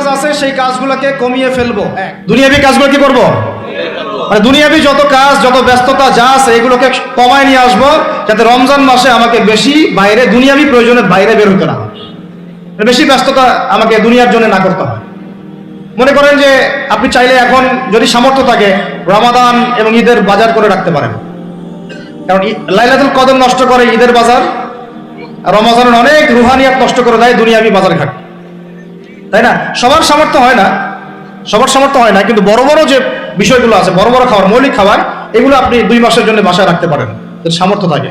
কাজ আছে সেই কাজগুলোকে কমিয়ে ফেলবো। দুনিয়াবি কাজগুলো কি করব? মানে দুনিয়াবি যত কাজ, যত ব্যস্ততা যা আছে এগুলোকে কমায় নিয়ে আসবো, যাতে রমজান মাসে আমাকে বেশি বাইরে দুনিয়াবি প্রয়োজনের বাইরে বের হতে না হয়, বেশি ব্যস্ততা আমাকে দুনিয়ার জন্য না করতে হয়। মনে করেন যে আপনি চাইলে এখন যদি সামর্থ্য থাকে রমাদান এবং ঈদের বাজার করে রাখতে পারেন, কারণ লাইলাতুল কদর নষ্ট করে ঈদের বাজার, আর রমজানের অনেক রুহানিয়াত নষ্ট করে দেয় দুনিয়াবি বাজার ঘাট, তাই না? সবার সামর্থ্য হয় না, সবার সামর্থ্য হয় না, কিন্তু বড় বড় যে বিষয়গুলো আছে, বড় বড় খাবার, মৌলিক খাবার, এগুলো আপনি 2 মাসের জন্য বাসায় রাখতে পারেন যদি সামর্থ্য থাকে।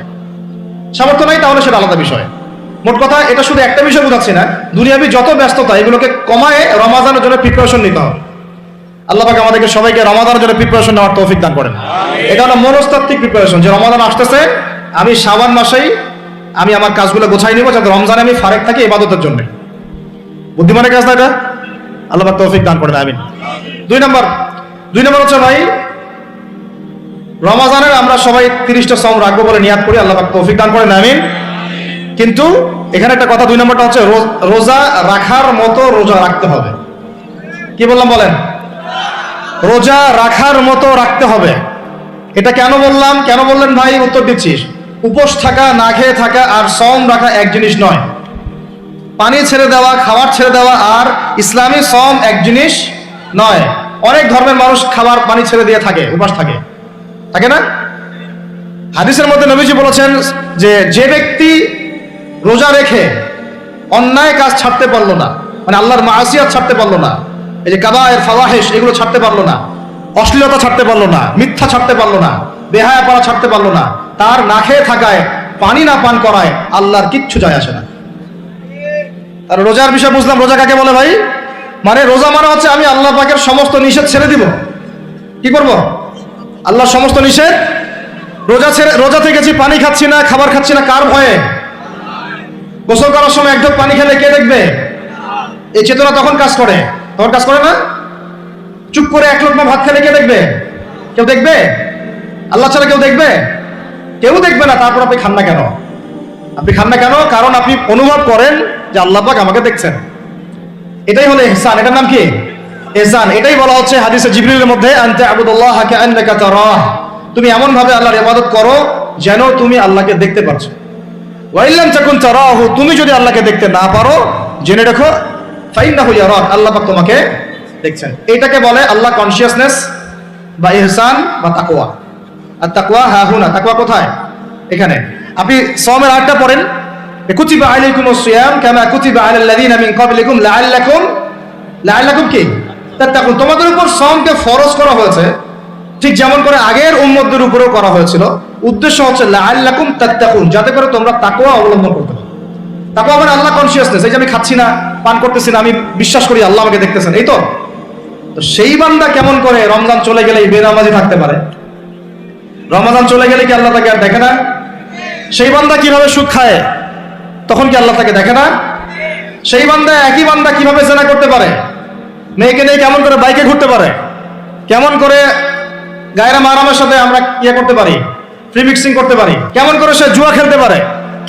সামর্থ্য নাই তাহলে সেটা আলাদা বিষয়। মোট কথা এটা শুধু একটা বিষয় বোঝাচ্ছি না, দুনিয়াবি যত ব্যস্ততা এগুলোকে কমায় রমাদানের জন্য প্রিপারেশন নিতে হবে। আল্লাহ পাক আমাদেরকে সবাইকে রমাদানের জন্য প্রিপারেশন নেওয়ার তৌফিক দান করেন। এটা হলো মনস্তাত্ত্বিক প্রিপারেশন, যে রমাদান আসতেছে, আমি শাবান মাসেই আমি আমার কাজগুলো গোছাই নিব, যাতে রমজানে আমি ফারেক থাকি ইবাদতের জন্য। বুদ্ধিমানের কাজ না এটা? আল্লাহ পাক তৌফিক দান করেন, আমিন। 2 নম্বর হচ্ছে ভাই, রমাজানের আমরা সবাই 30টা সওম রাখবো বলে নিয়াত করি, আল্লাহ পাক তৌফিক দান করেন, আমিন। কিন্তু এখানে একটা কথা, 2 নম্বরটা হচ্ছে রোজা রাখার মতো রোজা রাখতে হবে। কি বললাম বলেন? রোজা রাখার মতো রাখতে হবে। এটা কেন বললাম, কেন বললেন ভাই? উত্তর দিচ্ছিস। উপোস থাকা, না খেয়ে থাকা আর সওম রাখা এক জিনিস নয়। পানি ছেড়ে দেওয়া, খাবার ছেড়ে দেওয়া আর ইসলামী সওম এক জিনিস নয়। অনেক ধর্মের মানুষ খাবার পানি ছেড়ে দিয়ে থাকে, উপাস থাকে, থাকে না? হাদিসের মধ্যে নবীজি বলেছেন যে ব্যক্তি রোজা রেখে অন্যায় কাজ ছাড়তে পারলো না, মানে আল্লাহর মাসিয়াত ছাড়তে পারলো না, এই যে কাবায়ের ফাওয়াহিশ এগুলো ছাড়তে পারলো না, অশ্লীলতা ছাড়তে পারলো না, মিথ্যা ছাড়তে পারলো না, বেহায়াপনা ছাড়তে পারলো না, তার না খেয়ে থাকায়, পানি না পান করায় আল্লাহর কিচ্ছু যায় আসে না। আর রোজার বিষয় বুঝলাম। রোজা কাকে বলে ভাই? মানে রোজা মানে হচ্ছে আমি আল্লাহ পাকের সমস্ত নিষেধ ছেড়ে দিব। কি করব? আল্লাহর সমস্ত নিষেধ। রোজা থেকেছি, পানি খাচ্ছি না, খাবার খাচ্ছি না, কার ভয়ে? গোসল করার সময় 1 ঢোক পানি খেলে কে দেখবে? এই চেতনা তখন কাজ করে, তখন কাজ করে না? চুপ করে 1 লোকমা ভাত খেলে কে দেখবে? কেউ দেখবে? আল্লাহ ছাড়া কেউ দেখবে? কেউ দেখবে না। তারপর আপনি খান না কেন? আপনি খান না কেন? কারণ আপনি অনুভব করেন যে আল্লাহ পাক আমাকে দেখছেন। এটাই হলো ইহসান। এটার নাম কি? ইহসান। এটাই বলা হচ্ছে হাদিসে জিবরিলের মধ্যে, আনতা আবুদুল্লাহ কাআন্নাকা তারাহ, তুমি এমন ভাবে আল্লাহর ইবাদত করো যেন তুমি আল্লাহকে দেখতে পাচ্ছ। ওয়া ইল্লাম তাকুন তারাহু, তুমি যদি আল্লাহকে দেখতে না পারো, জেনে রাখো ফাইন্নাহু ইয়ারাক, আল্লাহ পাক তোমাকে দেখছেন। এটাকে বলে আল্লাহ কনসিয়াসনেস বা ইহসান বা তাকওয়া। আর তাকওয়া হাহুনা, তাকওয়া কোথায়? এখানে। আপনি সওমের আয়াতটা পড়েন, কুতিবা আলাইকুমুস সিয়াম কামা কুতিবা আলাল লাযিনা মিন ক্বাবলিকুম লাআল্লাকুম কি তাত্তাকুন, তোমাদের উপর সওমকে ফরজ করা হয়েছে ঠিক যেমন করে আগের উম্মতদের উপরেও করা হয়েছিল। উদ্দেশ্য হচ্ছে লাআল্লাকুম তাত্তাকুন, যাতে করে তোমরা তাকওয়া অবলম্বন করতে পারো। তাকওয়া মানে আল্লাহ কনসিয়াসনেস, এই যে আমি খাচ্ছি না, পান করতেছি না, আমি বিশ্বাস করি আল্লাহ আমাকে দেখতেছেন, এই তো। তো সেই বান্দা কেমন করে রমজান চলে গেলেই বেনামাজি থাকতে পারে? রমজান চলে গেলে কি আল্লাহ তাকে আর দেখে না? সেই বান্দা কিভাবে সুদ খায়, তখন কি আল্লাহ তাকে দেখে না? সেই বান্দা, একই বান্দা কিভাবে জেনা করতে পারে? মেয়েকে নিয়ে কেমন করে বাইকে ঘুরতে পারে? কেমন করে গায়রা মাহরামের সাথে আমরা ইয়ে করতে পারি, ফ্রি মিক্সিং করতে পারি? কেমন করে সে জুয়া খেলতে পারে?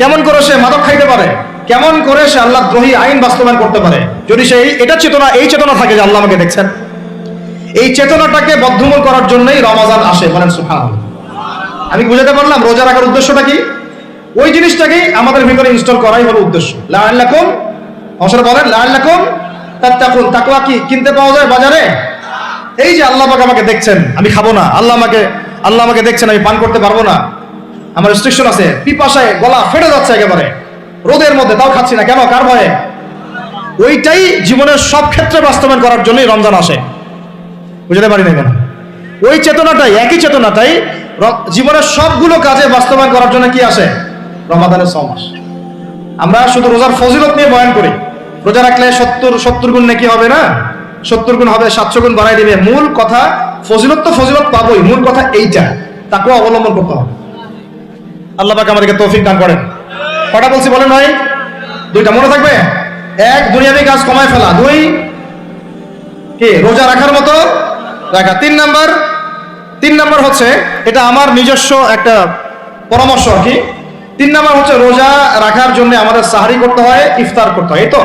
কেমন করে সে মাদক খাইতে পারে? কেমন করে সে আল্লাহ দ্রোহী আইন বাস্তবায়ন করতে পারে? যদি সে এই চেতনা থাকে যে আল্লাহ আমাকে দেখছেন। এই চেতনাটাকে বদ্ধমূল করার জন্যই রমাজান আসে। বলেন সুবহানাল্লাহ। আমি বুঝাতে পারলাম রোজা রাখার উদ্দেশ্যটা কি? ওই জিনিসটাকেই আমাদের ভিতরে ইনস্টল করাই হলো উদ্দেশ্য। লাআল্লাকুম, অবশ্যই বলেন লাআল্লাকুম তাত্তাকুন। তাকওয়া কি কিনতে পাওয়া যায় বাজারে? এই যে আল্লাহ পাক আমাকে দেখছেন, আমি খাবো না, আল্লাহ আমাকে দেখছেন, আমি পান করতে পারবো না, আমার রেস্ট্রিকশন আছে, পিপাসায় গলা ফেটে যাচ্ছে একেবারে রোদের মধ্যে, তাও খাচ্ছি না, কেন? কার ভয়ে? ওইটাই জীবনের সব ক্ষেত্রে বাস্তবায়ন করার জন্যই রমজান আসে। বুঝতে পারি না কেন? ওই চেতনাটাই, একই চেতনাটাই জীবনের সবগুলো কাজে বাস্তবায়ন করার জন্য কি আসে? রমাদানের 6 মাস। আমরা শুধু রোজার ফজিলত নিয়ে বয়ান করি, রোজা রাখলে 70 গুণ নাকি হবে না, 70 গুণ হবে, 700 গুণ বাড়াই দিবে। মূল কথা ফজিলত তো ফজিলত পাবোই, মূল কথা এইটা, তাকেও অবলম্বন করতে হবে। আল্লাহ পাক আমাদেরকে তৌফিক দান করেন। কটা বলছি বলেন ভাই? 2টা মনে থাকবে। 1, দুনিয়াবি কাজ কমায় ফেলা। 2, কি রোজা রাখার মতো রাখা। 3 নম্বর হচ্ছে, এটা আমার নিজস্ব একটা পরামর্শ আর কি। 3 নম্বর হচ্ছে রোজা রাখার জন্য আমাদের সাহারি করতে হয়, ইফতার করতে হয়, এই তো।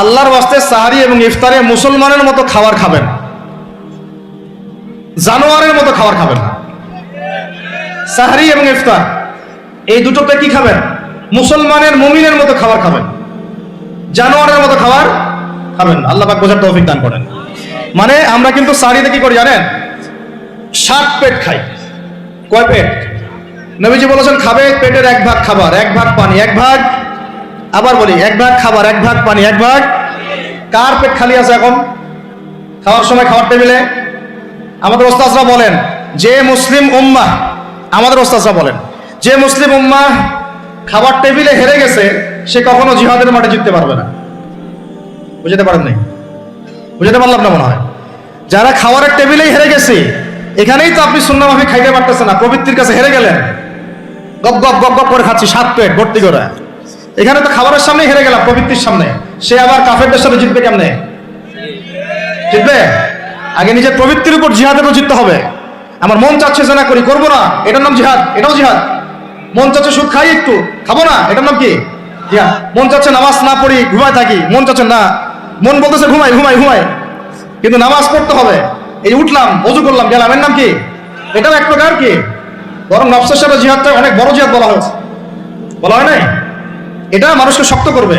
আল্লাহর ওয়াস্তে সাহারি এবং ইফতারে মুসলমানের মতো খাবার খাবেন, জানোয়ারের মতো খাবার খাবেন না। সাহারি এবং ইফতার এই দুটোতে কি খাবেন? মুসলমানের মুমিনের মতো খাবার খাবেন, জানোয়ারের মতো খাবার খাবেন না। আল্লাহ পাক বোঝার তৌফিক দান করেন। মানে আমরা কিন্তু সাহারিতে কি করি জানেন? 7 পেট খাই। কয় পেট? নবীজি বলেছেন খাবে পেটের 1 ভাগ খাবার, 1 ভাগ পানি, 1 ভাগ, আবার বলি 1 ভাগ খাবার, 1 ভাগ পানি, 1 ভাগ। কার পেট খালি আছে এখন খাওয়ার সময় খাওয়ার টেবিলে? আমাদের ওস্তাদরা বলেন যে মুসলিম উম্মাহ, আমাদের ওস্তাদরা বলেন যে মুসলিম উম্মাহ খাবার টেবিলে হেরে গেছে সে কখনো জিহাদের মাঠে জিততে পারবে না। বুঝতে পারেন নাই? বুঝতে পারলাম না মনে হয়। যারা খাবারের টেবিলেই হেরে গেছে, এখানেই তো আপনি সুন্নাহ মাফিক খাইতে পারতেছেন না, প্রবৃত্তির কাছে হেরে গেলেন, গপ গপ গপ গপ করে খাচ্ছি 7 পেট ভর্তি করে। এখানে তো খাবারের সামনেই হেরে গেলাম, প্রবৃত্তির সামনে। সে আবার কাফেরদের সাথে জিতবে কেমনে? জিতবে আগে নিজের প্রবৃত্তির উপর জিহাদে তো জিততে হবে। আমার মন চাচ্ছে যে না করি, করবো না, এটার নাম জিহাদ, এটাও জিহাদ। মন চাচ্ছে সুদ খাই একটু, খাবো না, এটার নাম কি? জিহাদ। মন চাচ্ছে নামাজ না পড়ি, ঘুমায় থাকি, মন চাচ্ছে না, মন বলতেছে ঘুমাই ঘুমাই ঘুমাই, কিন্তু নামাজ পড়তে হবে। এই উঠলাম, ওযু করলাম, গেলাম, এর নাম কি? এটাও এক প্রকার কি? বরং নফসের সাথে জিহাদটা অনেক বড় জিহাদ বলা হয়েছে, বলা হয় নাই? এটা মানুষকে শক্ত করবে।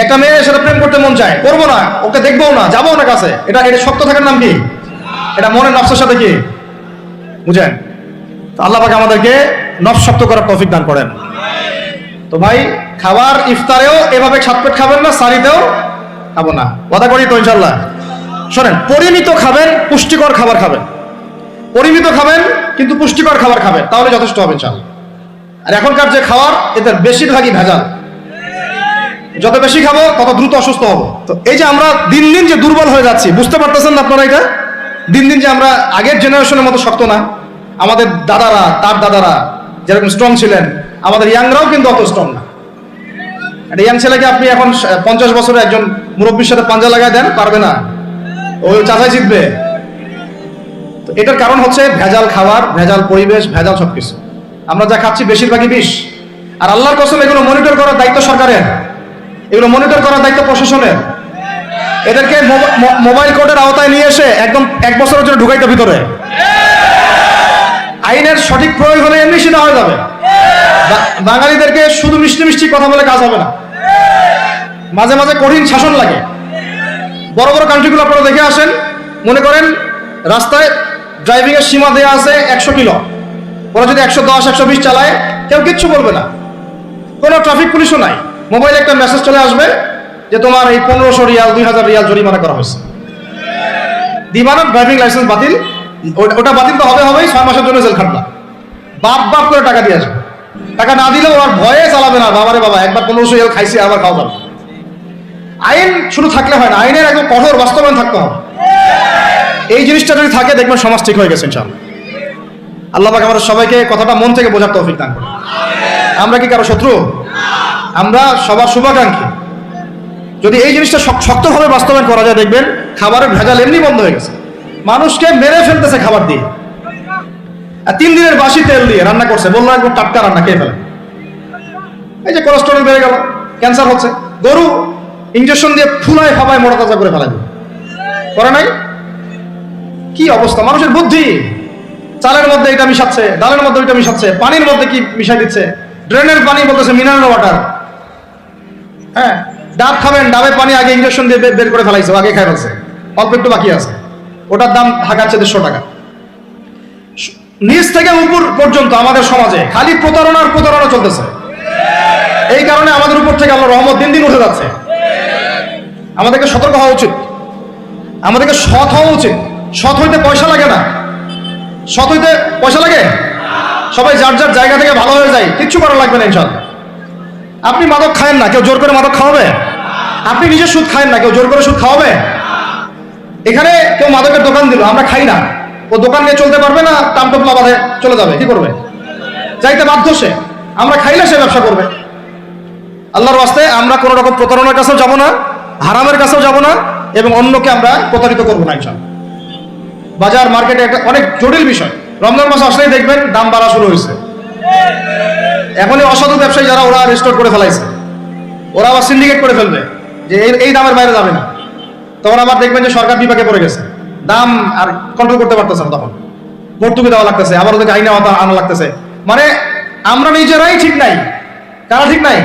একটা মেয়ে সাথে প্রেম করতে মন চায়, করবো না, ওকে দেখবো না, যাবো না কাছে, এটা শক্ত থাকার নাম কি? এটা মনের নফসের সাথে কি বুঝেন? তো আল্লাহ পাক আমাদেরকে নফস শক্ত করার তৌফিক দান করেন। তো ভাই খাবার ইফতারেও এভাবে 7 পেট খাবেন না, সারিতেও খাবো না, কথা করি তো ইনশাল্লাহ। শোনেন, পরিমিত খাবেন, পুষ্টিকর খাবার খাবেন, পরিমিত খাবেন কিন্তু পুষ্টিকর খাবার খাবেন, তাহলে যথেষ্ট হবে ইনশাল্লাহ। আর এখনকার যে খাবার এদের বেশিরভাগই ভেজাল, যত বেশি খাবো তত দ্রুত অসুস্থ হবো। তো এই যে আমরা দিন দিন যে দুর্বল হয়ে যাচ্ছি, বুঝতে পারতেছেন না আপনারা? এটা দিন দিন যে আমরা আগের জেনারেশনের মতো শক্ত না। আমাদের দাদারা, তার দাদারা যেরকম স্ট্রং ছিলেন, আমাদের ইয়াংরাও কিন্তু অত স্ট্রং না। একটা ইয়াং ছেলেকে আপনি এখন 50 বছরের একজন মুরব্বীর সাথে পাঞ্জা লাগায় দেন, পারবে না, ওই চাচাই জিতবে। তো এটার কারণ হচ্ছে ভেজাল খাবার, ভেজাল পরিবেশ, ভেজাল সবকিছু। আমরা যা খাচ্ছি বেশিরভাগই বিষ। আর আল্লাহর কসম এগুলো মনিটর করার দায়িত্ব সরকারের, এগুলো মনিটর করার দায়িত্ব প্রশাসনের। এদেরকে মোবাইল কোর্টের আওতায় নিয়ে এসে একদম 1 বছরের জন্য ঢুকাইতে ভিতরে। আইনের সঠিক প্রয়োগ হলে এমনি সেটা হয়ে যাবে। বাঙালিদেরকে শুধু মিষ্টি মিষ্টি কথা বলে কাজ হবে না, মাঝে মাঝে কঠিন শাসন লাগে। বড় বড় কান্ট্রিগুলো আপনারা দেখে আসেন, মনে করেন রাস্তায় ড্রাইভিং এর সীমা দেওয়া আছে 100 কিলো, ওরা যদি 110 120 চালায় কেউ কিচ্ছু বলবে না, কোনো ট্রাফিক পুলিশও নাই। মোবাইলে একটা মেসেজ চলে আসবে যে তোমার এই 1500 রিয়াল 2000 রিয়াল জরিমানা করা হয়েছে, দিবানত ড্রাইভিং লাইসেন্স বাতিল। ওটা বাতিল তো হবেই, 6 মাসের জন্য জেল খাটবা, বাপ বাপ করে টাকা দিয়ে আসবে। টাকা না দিলেও আর ভয়ে চালাবে না, বাবারে বাবা একবার 1500 রিয়াল খাইছি আবার খাওয়া যাবে। আইন শুধু থাকলে হয় না, আইনের একদম কঠোর বাস্তবায়ন থাকতে হবে। এই জিনিসটা যদি থাকে দেখবেন সমাজ ঠিক হয়ে গেছে ইনশাআল্লাহ। আল্লাহ পাক আমাদের সবাইকে কথাটা মন থেকে বোঝার তৌফিক দান করুন। আমরা কি কারো শত্রু? আমরা সবার শুভাকাঙ্ক্ষী। যদি এই জিনিসটা শক্তভাবে বাস্তবায়ন করা যায়, দেখবেন খাবারের ভেজাল এমনি বন্ধ হয়ে গেছে। মানুষকে মেরে ফেলতেছে খাবার দিয়ে, আর 3 দিনের বাসি তেল দিয়ে রান্না করছে, বললো একদম টাটকা রান্না, খেয়ে ফেলে। এই যে কোলেস্টেরল বেড়ে গেল, ক্যান্সার হচ্ছে। গরু ইনজেকশন দিয়ে ফুলায় ফাবায় মোটা তাজা করে ফেলা করে নাই? কি অবস্থা মানুষের বুদ্ধি! চালের মধ্যে এটা মিশাচ্ছে, ডালের মধ্যে ওইটা মিশাচ্ছে, পানির মধ্যে কি মিশাই দিচ্ছে, ড্রেনের পানি বলতেছে মিনারেল ওয়াটার। হ্যাঁ, ডাব খাবেন, ডাবের পানি আগে ইনজেকশন দিয়ে বের করে ফেলাইছে, আগে খাই ফেলছে, অল্প একটু বাকি আছে, ওটার দাম ঢাকাচ্ছে 150 টাকা। নিচ থেকে উপর পর্যন্ত আমাদের সমাজে খালি প্রতারণা চলতেছে। এই কারণে আমাদের উপর থেকে আল্লাহর রহমত দিন দিন উঠে যাচ্ছে। আমাদেরকে সতর্ক হওয়া উচিত, আমাদেরকে সৎ হওয়া উচিত। সৎ হইতে পয়সা লাগে না, সৎ হইতে পয়সা লাগে। সবাই যার যার জায়গা থেকে ভালো হয়ে যায়, কিচ্ছু করা লাগবে না ইনশাআল্লাহ। আপনি মাদক খায়েন না, কেউ জোর করে মাদক খাওয়াবে? আপনি নিজে সুদ খায়েন না, কেউ জোর করে সুদ খাওয়াবে? এখানে কেউ মাদকের দোকান দিল, আমরা খাই না, ও দোকান নিয়ে চলতে পারবে না, টামটোপলা বাঁধে চলে যাবে, কি করবে? যাইতে বাধ্য সে। আমরা খাইলে সে ব্যবসা করবে। আল্লাহর ওয়াস্তে আমরা কোনো রকম প্রতারণার কাছেও যাব না, হারামের কাছেও যাব না, এবং অন্যকে আমরা প্রতারিত করবো না ইনশাআল্লাহ। বাজার মার্কেটে একটা অনেক জটিল বিষয়। রমজান মাস আসলেই দেখবেন দাম বাড়া শুরু হয়েছে। এখনই অসাধু ব্যবসায়ী যারা, ওরা রেস্টোর করে ফেলাইছে, ওরা আবার সিন্ডিকেট করে ফেলবে। যে এই দামের বাইরে যাবে না, তখন আবার দেখবেন যে সরকার বিপাকে পড়ে গেছে, দাম আর কন্ট্রোল করতে পারতেছে না, তখন ভর্তুকি দেওয়া লাগতেছে, আবার ওদেরকে আইনে আনা লাগতেছে। মানে আমরা নিজেরাই ঠিক নাই। কারা ঠিক নাই?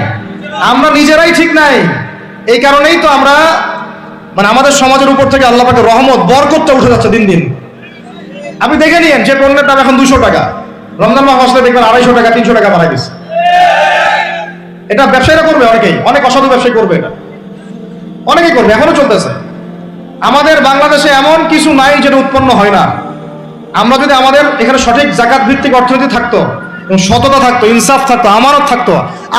আমরা নিজেরাই ঠিক নাই। এই কারণেই তো আমরা মানে আমাদের সমাজের উপর থেকে আল্লাহ পাকের রহমত বরকতটা উঠে যাচ্ছে দিন দিন। আপনি দেখে নিয়েন যে পণ্যের দাম এখন 200 টাকা, রমজান মাস আসলে দেখবেন 250 টাকা 300 টাকা বাড়াই দিচ্ছে। এটা ব্যবসায়ীরা করবে, অনেকেই, অনেক অসাধু ব্যবসায়ী করবে, এটা অনেকেই করবে, এখনো চলতেছে। আমাদের বাংলাদেশে এমন কিছু নাই যেটা উৎপন্ন হয় না। আমরা যদি আমাদের এখানে সঠিক জাকাত ভিত্তিক অর্থনীতি থাকতো এবং সততা থাকতো, ইনসাফ থাকতো, আমানত থাকতো,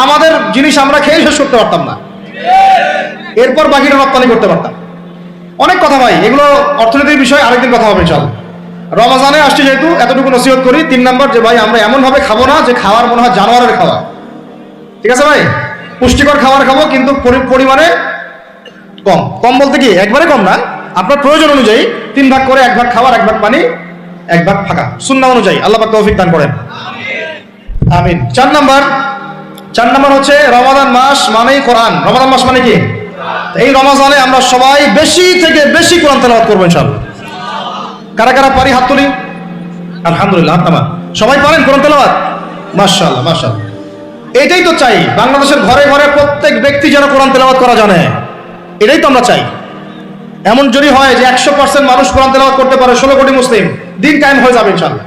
আমাদের জিনিস আমরা খেয়ে শেষ করতে পারতাম না, এরপর বাকিটা রপ্তানি করতে পারতাম। অনেক কথা ভাই, এগুলো অর্থনীতির বিষয়, আরেকদিন কথা হবে চল। রমজানে আসছে যেহেতু এতটুকু নসিহত করি। 3 নাম্বার, যে ভাই আমরা এমন ভাবে খাবো না যে খাওয়ার মনে হয় জানোয়ারের খাওয়া। ঠিক আছে ভাই, পুষ্টিকর খাবার খাবো কিন্তু পরিমাণে কম। কম বলতে কি একবারে কম না, আপনার প্রয়োজন অনুযায়ী 3 ভাগ করে, 1 ভাগ খাবার, 1 ভাগ পানি, 1 ভাগ ফাঁকা, সুন্নাহ অনুযায়ী। আল্লাহ পাক তৌফিক দান করেন, আমিন। 4 নাম্বার হচ্ছে রমাদান মাস মানেই কোরআন। রমাদান মাস মানে কি? এই রমজানে আমরা সবাই বেশি থেকে বেশি কোরআন তেলাওয়াত করবো ইনশাআল্লাহ। কারা কারা পারি হাত তুলি, আলহামদুলিল্লাহ, হাত নামান। সবাই পারেন কোরআন তেলাওয়াত? মাশাআল্লাহ মাশাআল্লাহ। এটাই তো চাই, বাংলাদেশের ঘরে ঘরে প্রত্যেক ব্যক্তি যেন কোরআন তেলাওয়াত করা জানে, এটাই তো আমরা চাই। এমন যদি হয় যে 100% মানুষ কোরআন তেলাওয়াত করতে পারে, 16 কোটি মুসলিম, দিন কায়েম হয়ে যাবে ইনশাআল্লাহ।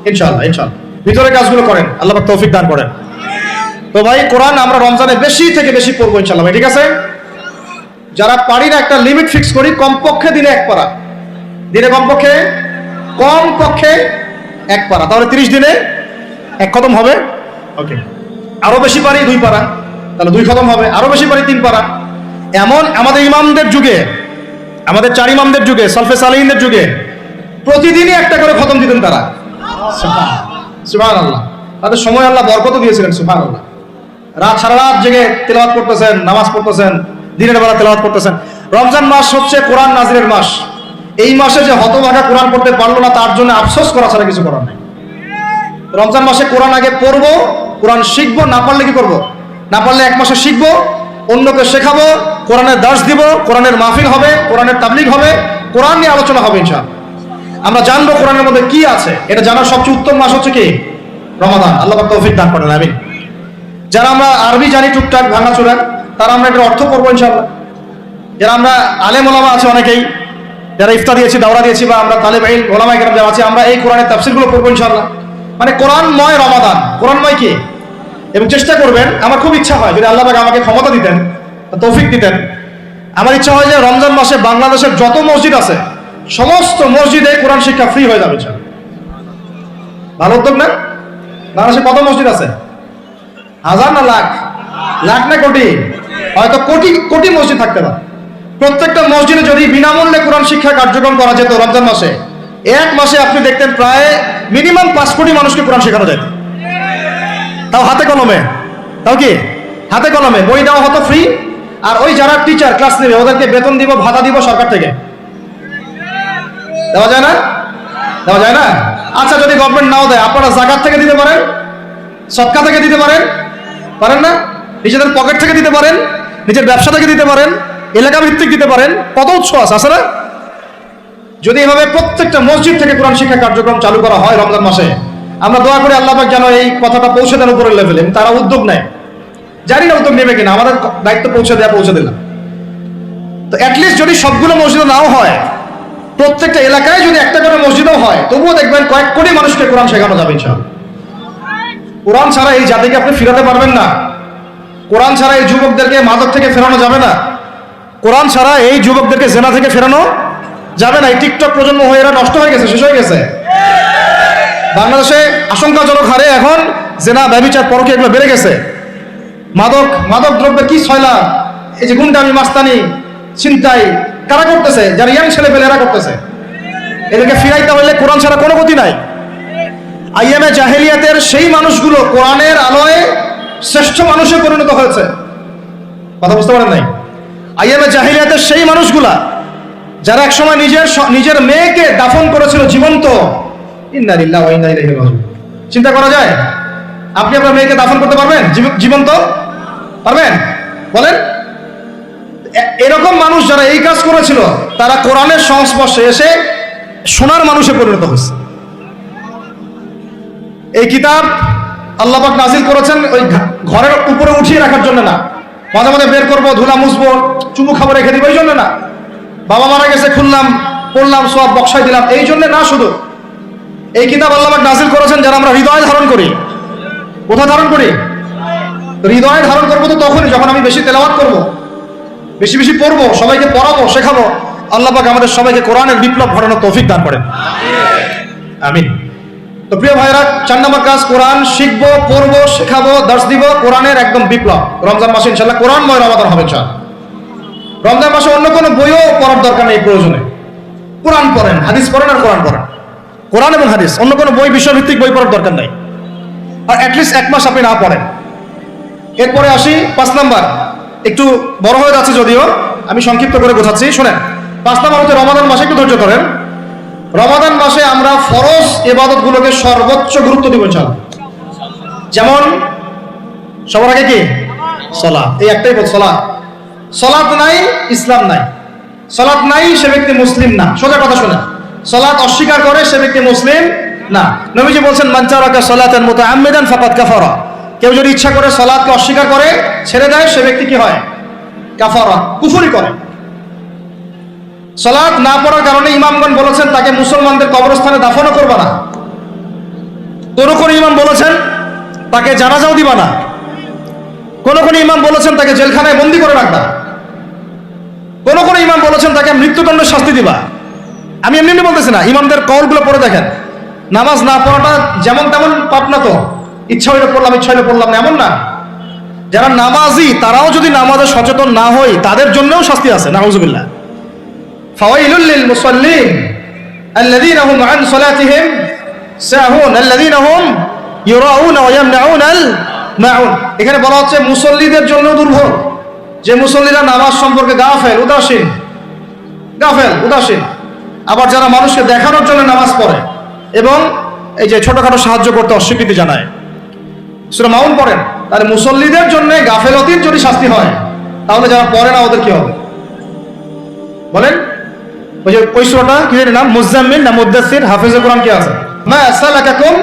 ইনশাআল্লাহ ইনশাআল্লাহ। ভিতরে কাজগুলো করেন, আল্লাহ পাক তৌফিক দান করেন। তো ভাই কোরআন আমরা রমজানে বেশি থেকে বেশি পড়বো ইনশাআল্লাহ, ঠিক আছে? যারা পারি না একটা লিমিট ফিক্স করি, কমপক্ষে দিনে 1 পারা, দিনে কমপক্ষে 1 পারা, তাহলে 30 দিনে 1 খতম হবে। ওকে, আরো বেশি পারি 2 পারা, তাহলে 2 খতম হবে। আরো বেশি পারি 3 পারা। এমন আমাদের ইমামদের যুগে, আমাদের 4 ইমামদের যুগে, সলফে সালেহিনদের যুগে প্রতিদিনই একটা করে খতম দিতেন তারা। সুবহানাল্লাহ। তাদের সময় আল্লাহ বরকত দিয়েছিলেন, সুবহানাল্লাহ। সারা রাত জেগে তেলাওয়াত করতেছেন, নামাজ পড়তেছেন, দিনের বেলা তেলাওয়াত করতেছেন। রমজান মাস হচ্ছে কোরআন নাজিলের মাস। এই মাসে যে হতভাগা কোরআন পড়তে পারলো না, তার জন্য আফসোস করা ছাড়া কিছু করার নেই। রমজান মাসে কোরআন আগে পড়বো, কোরআন শিখবো, না পারলে কি করবো? না পারলে 1 মাসে শিখবো, অন্যকে শেখাবো, কোরআনের দার্স দিব, কোরআনের মাহফিল হবে, কোরআনের তাবলীগ হবে, কোরআন নিয়ে আলোচনা হবে ইনশাআল্লাহ। আমরা জানবো কোরআনের মধ্যে কি আছে। এটা জানার সবচেয়ে উত্তম মাস হচ্ছে কি? রমাদান। আল্লাহ পাক তৌফিক দান করেন, আমিন। যারা আমরা আরবি জানি টুকটাক ভাঙাচোরা, তারা আমরা এটার অর্থ করবো ইনশাআল্লাহ। যারা আমরা আলেম ওলামা আছে অনেকেই, যারা ইফতার দিয়েছি, দাওরা দিয়েছি, বা আমরা তালেব ইলম ওলামা কেরাম যারা আছে, আমরা এই কোরআনের তাফসীরগুলো পড়বো ইনশাআল্লাহ। মানে কোরআনময় রমাদান, কোরআনময় কি? এবং চেষ্টা করবেন, আমার খুব ইচ্ছা হয় যদি আল্লাহ পাক আমাকে ক্ষমতা দিতেন, তৌফিক দিতেন, আমার ইচ্ছা হয় যে রমজান মাসে বাংলাদেশের যত মসজিদ আছে সমস্ত মসজিদে কোরআন শিক্ষা ফ্রি হয়ে যাবে ইনশাআল্লাহ। ভালো উদ্যোগ না? বাংলাদেশে কত মসজিদ আছে? 1000 না লাখ? লাখ না কোটি? হয়তো কোটি কোটি মসজিদ থাকতে পারে। প্রত্যেকটা মসজিদে যদি বিনামূল্যে কোরআন শিক্ষা কার্যক্রম করা যেত রমজান মাসে, 1 মাসে আপনি দেখতেন প্রায় মিনিমাম 5 কোটি মানুষকে কোরআন শেখানো যেত। তাও হাতে কলমে, তাও কি হাতে কলমে, বই দেওয়া হতো ফ্রি। আর ওই যারা টিচার ক্লাস নেবে ওদেরকে বেতন দিব, ভাতা দিব সরকার থেকে। দেওয়া যায় না? দেওয়া যায় না? আচ্ছা, যদি গভর্নমেন্ট নাও দেয়, আপনারা জাকাত থেকে দিতে পারেন, সদকা থেকে দিতে পারেন, পারেন না? নিজেদের পকেট থেকে দিতে পারেন, নিজের ব্যবসা থেকে দিতে পারেন, এলাকা ভিত্তিক দিতে পারেন, কত উৎস আছে না? যদি এভাবে প্রত্যেকটা মসজিদ থেকে কোরআন শিক্ষা কার্যক্রম চালু করা হয় রমজান মাসে, আমরা দোয়া করি আল্লাহ পাক যেন এই কথাটা পৌঁছে দেন উপরের লেভেলে। তারা উদ্যোগ নেয়, জানি না উদ্যোগ নেবে কিনা, আমাদের দায়িত্ব পৌঁছে দিলাম। তো অ্যাটলিস্ট যদি সবগুলো মসজিদ নাও হয়, প্রত্যেকটা এলাকায় যদি একটা করে মসজিদও হয়, তবুও দেখবেন কয়েক কোটি মানুষকে কোরআন শেখানো যাবে ইনশাআল্লাহ। কোরআন ছাড়া এই জাতিকে আপনি ফিরাতে পারবেন না। কোরআন ছাড়া এই যুবকদেরকে মাদক থেকে ফেরানো যাবে না। কোরআন ছাড়া এই যুবকদেরকে জেনা থেকে ফেরানো যাবে না। এই টিকটক প্রজন্ম হয়ে এরা নষ্ট হয়ে গেছে, শেষ হয়ে গেছে। বাংলাদেশে আশঙ্কাজনক হারে এখন জেনা, ব্যভিচার, পরকীয়া এগুলো বেড়ে গেছে। মাদক দ্রব্যের কি ছয়লা, এই যে গুন্ডামি, মাস্তানি, ছিনতাই কারা করতেছে? যারা ইয়াং ছেলে পেলে এরা করতেছে। এদেরকে ফিরাইতে হলে কোরআন ছাড়া কোনো গতি নাই। আইয়ামে জাহেলিয়াতের সেই মানুষগুলো কোরআনের আলোয় শ্রেষ্ঠ মানুষে পরিণত হয়েছে। কথা বুঝতে পারেন নাই? আইয়ামে জাহেলিয়াতের সেই মানুষগুলা যারা একসময় নিজের মেয়েকে দাফন করেছিল জীবন্ত। ইন্না লিল্লাহি ওয়া ইন্না ইলাইহি রাজিউন। চিন্তা করা যায়? আপনি আপনার মেয়েকে দাফন করতে পারবেন জীবন্ত? পারবেন? বলেন। এরকম মানুষ যারা এই কাজ করেছিল তারা কোরআনের সংস্পর্শে এসে সোনার মানুষে পরিণত হয়েছে। এই কিতাব আল্লাহ পাক নাজিল করেছেন ওই ঘরের উপরে উঠিয়ে রাখার জন্য না, মাঝে মাঝে বের করবো, ধুলা মুছবো, চুমু খাবার রেখে দিব, এই জন্য না। বাবা মারা গেছে, খুললাম, পড়লাম, সব বক্সায় দিলাম, এই জন্য না। শুধু এই কিতাব আল্লাহ পাক নাজিল করেছেন যারা আমরা হৃদয়ে ধারণ করি। কোথায় ধারণ করি? হৃদয়ে ধারণ করবো তো তখনই যখন আমি বেশি তেলাওয়াত করবো, বেশি বেশি পড়বো, সবাইকে পড়াবো, শেখাবো। আল্লাহ পাক আমাদের সবাইকে কোরআনের বিপ্লব ঘটানোর তৌফিক দান করেন, আমিন। তো প্রিয় ভাইরা, 4 নম্বর কাজ, কোরআন শিখবো, পড়বো, শেখাবো, দার্স দিব, কোরআনের একদম বিপ্লব। রমজান মাসে ইনশাআল্লাহ কোরআনময় রমাদান হবে ইনশাআল্লাহ। রমজান মাসে অন্য কোনো বইও পড়ার দরকার নেই, প্রয়োজনে কোরআন পড়েন, হাদিস পড়েন আর কোরআন পড়েন। কোরআন এবং হাদিস, অন্য কোনো বই, বিষয়ভিত্তিক বই পড়ার দরকার নাই। আর অ্যাটলিস্ট 1 মাস আপনি না পড়েন। এরপরে আসি 5 নাম্বার, একটু বড় হয়ে যাচ্ছে যদিও, আমি সংক্ষিপ্ত করে বোঝাচ্ছি, শোনেন। 5 নাম্বার হচ্ছে রমাদান মাসে, একটু ধৈর্য ধরেন। রমাদান মাসে আমরা ফরজ ইবাদত গুলোকে সর্বোচ্চ গুরুত্ব দিব ইনশাআল্লাহ। যেমন সবার আগে কি? সালাত। এই একটাই বল, সালাত। সালাত নাই, ইসলাম নাই। সালাত নাই, সে ব্যক্তি মুসলিম না। সোজা কথা শোনেন, সালাত অস্বীকার করে সে ব্যক্তি মুসলিম না। নবীজি বলছেন, মান তারাকা সালাতান মুতাআম্মিদান ফাকাদ কাফারা। কেউ যদি ইচ্ছা করে সালাতকে অস্বীকার করে, ছেড়ে দেয়, সে ব্যক্তি কি হয়? কাফারা, কুফরি করে। সালাত না পড়ার কারণে ইমামগণ বলেছেন তাকে মুসলমানদের কবরস্থানে দাফনও করবে না। কোন কোন ইমাম বলেছেন তাকে জানাজাও দিবা না। কোন কোন ইমাম বলেছেন তাকে জেলখানায় বন্দী করে রাখবা। কোন কোন ইমাম বলেছেন তাকে মৃত্যুদণ্ডের শাস্তি দিবা। আমি এমনি বলতেছি না, ইমামদের কওলগুলো পড়ে দেখেন। নামাজ না পড়াটা যেমন তেমন পাপ না তো, ইচ্ছা হইলে পড়লাম, ইচ্ছা হইলে পড়লাম না, এমন না। যারা নামাজি তারাও যদি নামাজে সচেতন না হয়, তাদের জন্যও শাস্তি আছে, নাউযুবিল্লাহ। ফাওয়াইলুল লিল মুসাল্লিন আল্লাযীনা হুম আন সালাতিহিম সাহুন আল্লাযীনা হুম ইউরাউনা ওয়া ইয়ামনাউনাল মাউন। এখানে বলা হচ্ছে মুসল্লিদের জন্য দুর্ভোগ, যে মুসল্লিরা নামাজ সম্পর্কে গাফেল, উদাসীন। আবার যারা মানুষকে দেখানোর জন্য নামাজ পড়ে এবং এই যে ছোটখাটো সাহায্য করতে অস্বীকৃতি জানায়, সূরা মাউন পড়েন। তাহলে মুসল্লিদের জন্য গাফেলতির যদি শাস্তি হয়, তাহলে যারা পড়ে না ওদের কি হবে বলেন? ওই যে ওই সূরাটা কি জানি নাম, মুজাম্মিল না মুদ্দাসসির, হাফেজে কোরআন কি আছে, মা সালাকাকুম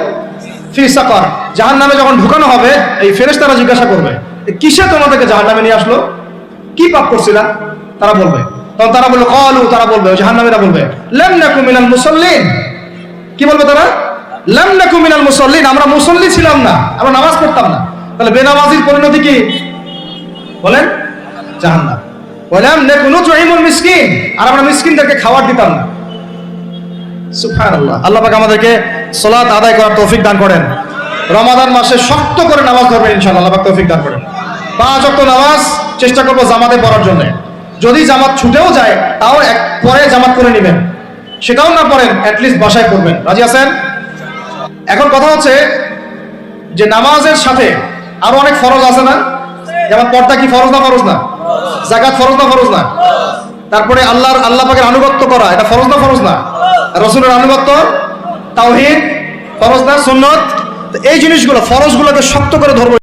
ফি সাকার। জাহান্নামে যখন ঢুকানো হবে, এই ফেরেশতারা জিজ্ঞাসা করবে, কিসে তোমাদেরকে জাহান্নামে নিয়ে আসলো, কি পাপ করছিলা? তারা বলবে, তখন তারা বলবে ক্বালু, তারা বলবে, জাহান্নামীরা বলবে, লাম নাকু মিনাল মুসাল্লিন। কি বলবে তারা? লাম নাকু মিনাল মুসাল্লিন, আমরা মুসল্লি ছিলাম না, আমরা নামাজ পড়তাম না। তাহলে বেনামাজির পরিণতি কি বলেন? জাহান্নাম। ওয়ালাম নাকু নুতঈমুল মিসকিন, আর আমরা মিসকিনদেরকে খাবার দিতাম না। সুবহানাল্লাহ। আল্লাহ পাক আমাদেরকে সালাত আদায় করার তৌফিক দান করেন। রমাদান মাসে শক্ত করে নামাজ ধরবেন ইনশাআল্লাহ, আল্লাহ পাক তৌফিক দান করেন। 5 ওয়াক্ত নামাজ চেষ্টা করব জামাতে পড়ার জন্য। যদি জামাত ছুটেও যায়, তাও পরে জামাত করে নেবেন। সেটাও না পড়েন, অ্যাটলিস্ট বাসায় পড়বেন। রাজি আছেন? এখন কথা হচ্ছে যে নামাজের সাথে আরো অনেক ফরজ আছে না? যেমন পর্দা কি ফরজ না? ফরজ না? যাকাত ফরজ না? ফরজ না? তারপরে আল্লাহ পাকের আনুগত্য করা, এটা ফরজ না? ফরজ না? রাসূলের আনুগত্য, তাওহীদ ফরজ না? সুন্নাত? এই জিনিসগুলো, ফরজগুলোকে শক্ত করে ধরবো।